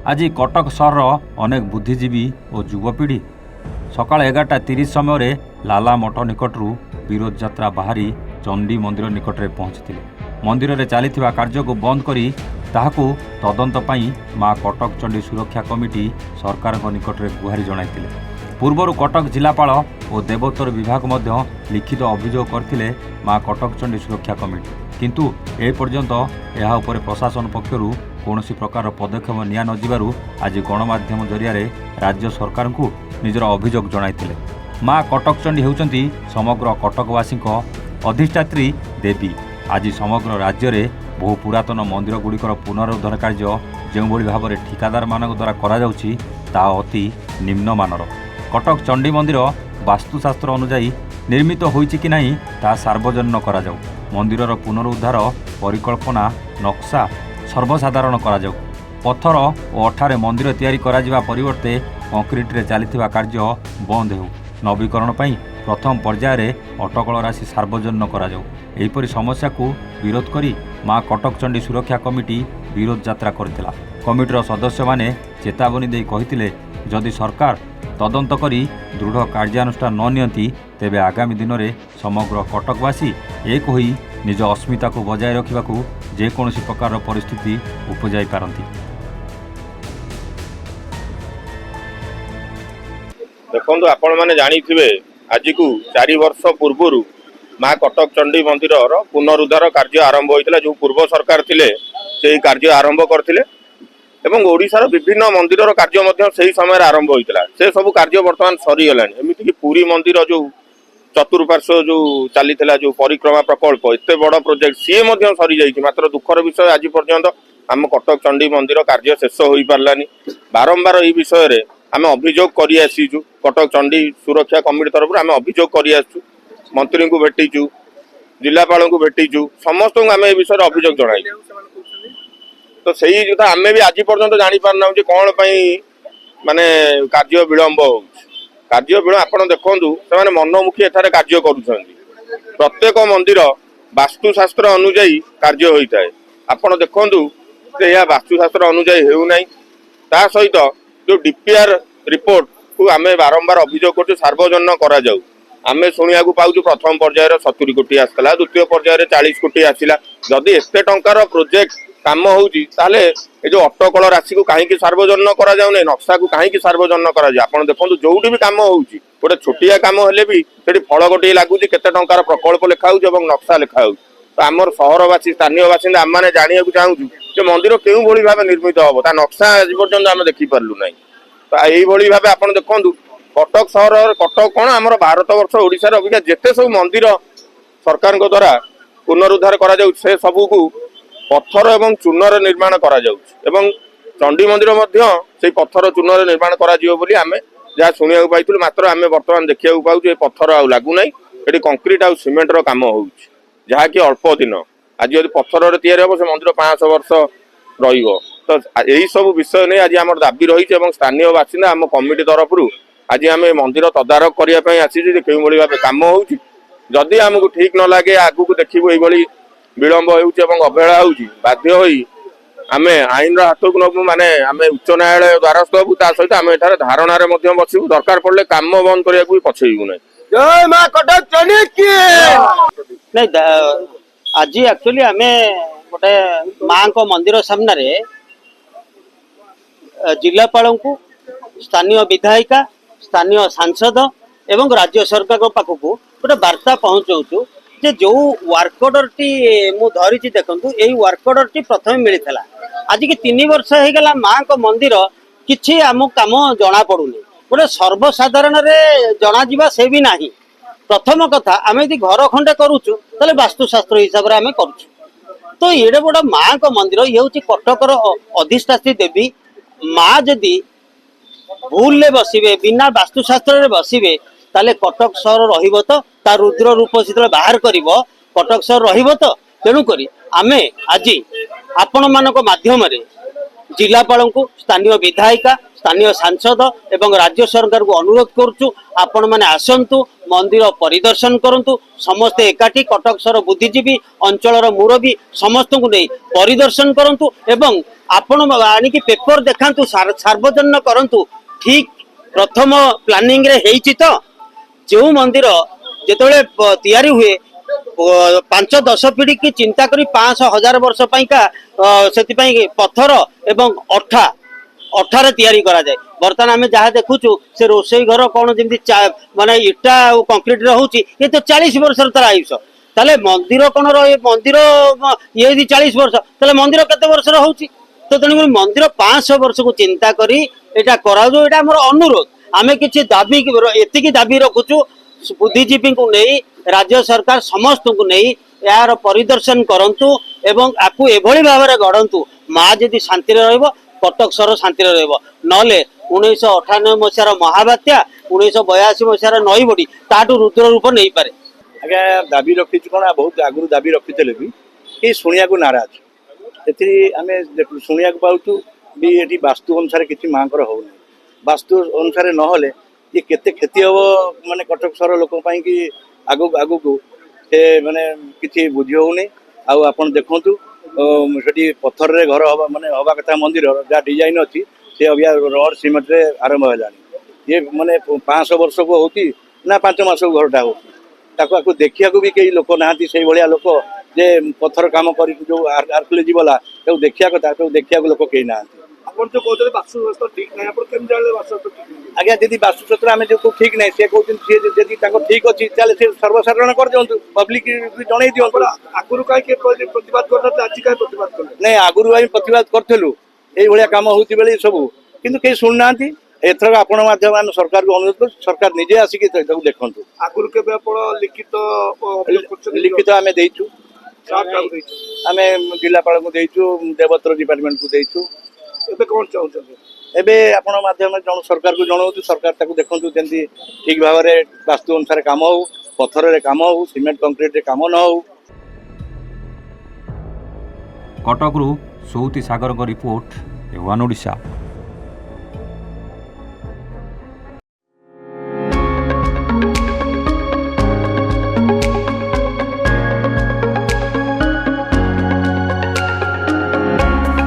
आज कटक सहर अनेक बुद्धिजीवी और युवपीढ़ी सकाल 11:30 समय लाला मठ निकटू विरोध यात्रा बाहरी चंडी मंदिर निकट में पहुंची मंदिर में चली कार्य को बंद करी ताहाकू तदंत पाई माँ कटक चंडी सुरक्षा कमिटी सरकार निकट में गुहारी जणाइथिले। पूर्वर कटक जिलापाल और देवोत्तर विभाग मध्य लिखित अभियोग करथिले माँ कटक चंडी सुरक्षा कमिटी, किंतु ए पर्यंत यह उपर प्रशासन पक्षरु कौनसी प्रकार पदक्षेप निया न जिबारु आज गणमाध्यम जरिया राज्य सरकार को निजर अभियोग जणाइथिले। माँ कटक चंडी हेउचंती समग्र कटकवासी अधिष्ठात्री देवी। आज समग्र राज्य में बहु पुरातन मंदिर गुड़िकर पुनरुद्धार कार्य जो भाव में ठिकादार मान द्वारा करा जाउछि ता अति निम्नमानर। कटक चंडी मंदिर वास्तुशास्त्र अनुजाई निर्मित होइछि कि नहीं ता सार्वजनीन करा जाउ। मंदिरर पुनरुद्धार परिकल्पना नक्शा सर्वसाधारण करा जाउ। पत्थर और अठारे मंदिर तैयारी करा जिबा परिवर्ते कंक्रीट रे चलिथिबा कार्य बंद हेउ। नवीकरण पई प्रथम पर्याय अटकल राशि सार्वजनीन करा जाउ। एहिपरि समस्या को विरोध करी माँ कटक चंडी सुरक्षा कमिटी विरोध यात्रा करथिला। कमिटीर सदस्य माने चेतावनी दे कहिथिले जदि सरकार तदंत करी दृढ़ कार्यानुष्ठान न नियंती तेबे आगामी दिन में समग्र कटकवासी एक होई निज अस्मिता को बजाय रखिबाकू जेकोसी प्रकार परिस्थिति उपजाई पारंती। देखो आपण मैंने जानी आज को 4 वर्ष पूर्व माँ कटक चंडी मंदिर पुनरुद्धार कार्य आरंभ होता जो पूर्व सरकार थिले से कार्य आरंभ करथिले एवं ओडिशार विभिन्न मंदिर कार्य से समय आरंभ होता से सब कार्य बर्तमान सरीगला। एमती कि पुरी मंदिर जो चतुर्पार्श्व जो चली जो परिक्रमा प्रकल्प एत बड़ प्रोजेक्ट सी सरी जाइए। मात्र दुखर विषय आज पर्यंत आम कटक चंडी मंदिर कार्य शेष हो पारानी। बारंबार ये विषय आम अभियोग कर आसीचु। कटक चंडी सुरक्षा कमिटी तरफ आम अभियोग कर आसु। मंत्री को भेटीचु, जिलापाल को भेटीचु, समस्त आम ए विषय अभियोग जनाई। तो सही जो आम भी आज पर्यंत जानी पारना कौन माने कार्य विलंब हो कार्य विलंब। आप देखु से मनमुखी एठारे कार्य करुँच। प्रत्येक मंदिर वास्तुशास्त्र अनुजाई कार्य होता है। आप देखु यह वास्तुशास्त्र अनुजाई होना ता सहित जो डीपीआर रिपोर्ट को आम बारंबार अभियोग कर सार्वजनीन करा जाऊ। आम शुणा पाऊँ प्रथम पर्यायर 70 कोटी आसला, द्वितीय पर्यायर 40 कोटी आसला। जदि एते टंकार प्रोजेक्ट काम होउची ताले ए जो अटकल राशि को कहीं सार्वजनीन करा जाऊ नै, नक्शा को कहीं सार्वजनीन करा जाऊ। आपण देखंतु जोउठी भी काम होउची गोटे छोटिया काम हेले भी सेठी फल गोटे लागुची केते टंकार प्रकल्प लिखा होउची एवं नक्शा लिखा होउची। तो आमर सहरवासी स्थानीय बासिंदा आम माने जानिया को चाहूछु जे मंदिर केउ भली भाबे निर्मित होबो ता नक्शा आज पर्यंत आम देखि पारलु नै। तो एई भली भाबे आपण देखंतु कटक सहर कटक कौन आमर भारत वर्ष ओडिशार अभिज्ञा जेते सब मंदिर सरकार द्वारा पुनरुद्धार करा जाउ से सबू को पत्थर एवं चूनर निर्माण करा जाउ एवं चंडी मंदिर मध्य से पत्थर चूनर निर्माण करा जिवो बोली आमे जहाँ शुणा पाइलु। मात्र आम बर्तमान देखा पाऊँ पत्थर आ लागू ना ये कंक्रीट आ सीमेंट काम हो जहाँकि अल्प दिन। आज यदि पत्थर तैयारी हम से मंदिर 500 वर्ष रहिबो। तो यही सब विषय नहीं आज आम दाबी रही स्थानीय बासिंदा आम कमिटी तरफ आज आम मंदिर तदारख करने आसी कई भाव कम होदी आमको ठीक न लगे आगू को देखू ये विलंब होवहेला होध्य आम आईन हाथ को नबू माने आम उच्च न्यायालय द्वारस्थ हबू। ता सहित आम एठारे धारणार बसबू, दरकार पड़े काम बंद करने को पछेबू ना। जय मां कटक चंडी की नहीं। आज एक्चुअली आम गोटे मां को मंदिर सामने जिलापाल को स्थानीय विधायिका स्थानीय सांसद एवं राज्य सरकार पाखक गोटे वार्ता पहुँचाऊँ जे जो वर्क ऑर्डर टी मु धरी देखूँ यही वर्क ऑर्डर टी प्रथम मिलता। आज की 3 वर्ष हो गला माँ को मंदिर किसी आम काम जना पड़ूनी गोटे सर्वसाधारण जना से भी नहीं। प्रथम कथा आम यदि घर खंडे करुचु ताले वास्तुशास्त्र हिसाब से आम करुचु। तो ये बड़ा माँ को मंदिर ये हूँ कटकर अधिष्ठात्री देवी माँ जदि भूल बसवे बिना वास्तुशास्त्र बसवे ताले कटक सहर रहिबो तो ता रुद्र रूप से बाहर करिवो कटक सहर रहिबो तो। तेणुक आम आज आपण मानक माध्यम जिलापाल को स्थानीय विधायिका स्थानीय सांसद एवं राज्य सरकार को अनुरोध करुचु आपण माने आसंतु मंदिर परिदर्शन करंतु समस्ते एकाठी कटक सर बुद्धिजीवी अंचलर मुरबी समस्त को नहीं परिदर्शन करंतु एवं आपण आनिकी पेपर देखांतु सार्वजनिक करंतु ठीक प्रथम प्लानिंग रे हेइछि तो जो मंदिर जेतबेले तैयारी हुए 5-10 पीढ़ी की चिंता करी 500,000 वर्ष पाइका से पत्थर एवं अठारे तैयारी करा जाए। बर्तमान आम जहाँ देखुचु से रोसई घर कौन जमी माने इटा और कंक्रीट होची ये तो 40 वर्ष तार आयुष ताले मंदिर कौन मंदिर ये 40 वर्ष ताले मंदिर केते वर्ष होची तो तेणुक मंदिर 500 वर्ष को चिंता करी एटा करा जो एटा हमर अनुरोध आमे किछि दाबी एतिकी दाबी रखुचु बुद्धिजीवी को नहीं राज्य सरकार समस्त को नहीं यार परिदर्शन करंतु एवं आपु एभली भाव में गढ़ंतु माँ जदि शांति रहिबो कटक सर शांति रहिबो नले 1998 मसीहार महाबात्या 1982 मसीहार नई बड़ी ताठू रुद्र रूप नहीं पारे। आज्ञा दाबी रखी कौन बहुत आगु दाबी रखी भी कि शुणा नाराज एमें शुणा पाचु भी ये वास्तु अनुसार किसी माँ हो वास्तु अनुसार नहले ये केते क्षति हम माने कटक सर लोक कि आगु आगु से माने किसी बुझी होनी आपन देखु से पत्थर रे घर हवा माने हवा कथा मंदिर जहाँ डिजाइन अच्छी से अभिया रड सीमेंट रे आरंभ है ये माने 500 वर्ष को होती ना 5 मास को घरटा हो देखिया भी कई लोक ना से भाया लोक जे पत्थर काम कर जो आर्कियोलॉजी वाला देखिया कथा देखिया लोक कई ना आज्ञा जदि वास्तुशास्त्र आम जो ठीक ना सी कहते ठीक अच्छी चले सर्वसाधारण कर दिखाँ पब्लिक जन दिखाँ आगुरी कहीं प्रतिवाद करना आज कहीं प्रतिवाद कर नहीं आगुरी आम प्रतिवाद करूँ ये कम हो सब कितु कहीं शुणुना एथर आपण माध्यम सरकार को अनुरोध कर सरकार निजे आसिक देखु आगुरी के लिखित आम देचु आम जिलापाल को देचु देवत्र डिपार्टमेंट को देचु कौन चाहते एबे आपण माध्यम जन सरकार को जनाऊँ सरकार ताकू देखु जमी ठीक भाव में वास्तु अनुसार काम हो पत्थर रे काम हो सीमेंट कंक्रीट रे काम न हो। कटकरू सौती सागर रिपोर्ट एवान ओडिशा।